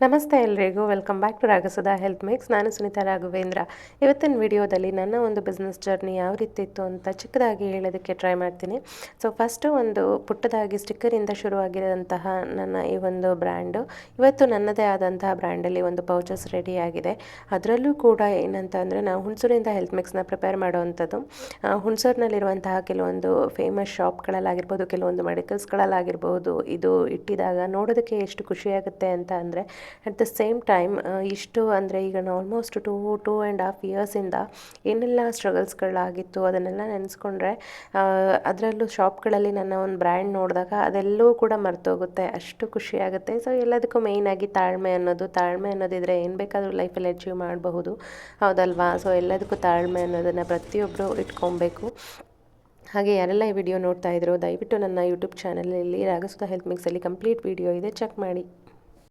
ನಮಸ್ತೆ ಎಲ್ರಿಗೂ welcome back to Ragasudha health mix. ನಾನು ಸುನೀತಾ ರಾಘವೇಂದ್ರ. ಇವತ್ತಿನ ವಿಡಿಯೋದಲ್ಲಿ ನನ್ನ ಒಂದು ಬಿಸ್ನೆಸ್ ಜರ್ನಿ ಯಾವ ರೀತಿ ಇತ್ತು ಅಂತ ಚಿಕ್ಕದಾಗಿ ಹೇಳೋದಕ್ಕೆ ಟ್ರೈ ಮಾಡ್ತೀನಿ. ಸೊ ಫಸ್ಟು ಒಂದು ಪುಟ್ಟದಾಗಿ ಸ್ಟಿಕ್ಕರಿಂದ ಶುರುವಾಗಿರೋಂತಹ ನನ್ನ ಈ ಒಂದು ಬ್ರ್ಯಾಂಡು ಇವತ್ತು ನನ್ನದೇ ಆದಂತಹ ಬ್ರ್ಯಾಂಡಲ್ಲಿ ಒಂದು ಪೌಚಸ್ ರೆಡಿಯಾಗಿದೆ. ಅದರಲ್ಲೂ ಕೂಡ ಏನಂತ ಅಂದರೆ ನಾವು ಹುಣಸೂರಿಂದ ಹೆಲ್ತ್ ಮಿಕ್ಸ್ನ ಪ್ರಿಪೇರ್ ಮಾಡೋವಂಥದ್ದು. ಹುಣಸೂರಿನಲ್ಲಿರುವಂತಹ ಕೆಲವೊಂದು ಫೇಮಸ್ ಶಾಪ್ಗಳಲ್ಲಾಗಿರ್ಬೋದು, ಕೆಲವೊಂದು ಮೆಡಿಕಲ್ಸ್ಗಳಲ್ಲಾಗಿರ್ಬೋದು, ಇದು ಇಟ್ಟಿದಾಗ ನೋಡೋದಕ್ಕೆ ಎಷ್ಟು ಖುಷಿಯಾಗುತ್ತೆ ಅಂತ ಅಂದರೆ ಅಟ್ ದ ಸೇಮ್ ಟೈಮ್ ಇಷ್ಟು ಅಂದರೆ ಈಗ ಆಲ್ಮೋಸ್ಟ್ ಟೂ ಆ್ಯಂಡ್ ಹಾಫ್ ಇಯರ್ಸಿಂದ ಏನೆಲ್ಲ ಸ್ಟ್ರಗಲ್ಸ್ಗಳಾಗಿತ್ತು ಅದನ್ನೆಲ್ಲ ನೆನೆಸ್ಕೊಂಡ್ರೆ ಅದರಲ್ಲೂ ಶಾಪ್ಗಳಲ್ಲಿ ನನ್ನ ಒಂದು ಬ್ರ್ಯಾಂಡ್ ನೋಡಿದಾಗ ಅದೆಲ್ಲವೂ ಕೂಡ ಮರ್ತೋಗುತ್ತೆ, ಅಷ್ಟು ಖುಷಿಯಾಗುತ್ತೆ. ಸೊ ಎಲ್ಲದಕ್ಕೂ ಮೇಯ್ನಾಗಿ ತಾಳ್ಮೆ ಅನ್ನೋದಿದ್ರೆ ಏನು ಬೇಕಾದರೂ ಲೈಫಲ್ಲಿ ಅಚೀವ್ ಮಾಡಬಹುದು, ಹೌದಲ್ವಾ? ಸೊ ಎಲ್ಲದಕ್ಕೂ ತಾಳ್ಮೆ ಅನ್ನೋದನ್ನು ಪ್ರತಿಯೊಬ್ಬರು ಇಟ್ಕೊಬೇಕು. ಹಾಗೆ ಯಾರೆಲ್ಲ ಈ ವಿಡಿಯೋ ನೋಡ್ತಾ ಇದ್ರು ದಯವಿಟ್ಟು ನನ್ನ ಯೂಟ್ಯೂಬ್ ಚಾನಲಲ್ಲಿ ರಾಗಸುಧಾ ಹೆಲ್ತ್ ಮಿಕ್ಸಲ್ಲಿ ಕಂಪ್ಲೀಟ್ ವಿಡಿಯೋ ಇದೆ, ಚೆಕ್ ಮಾಡಿ.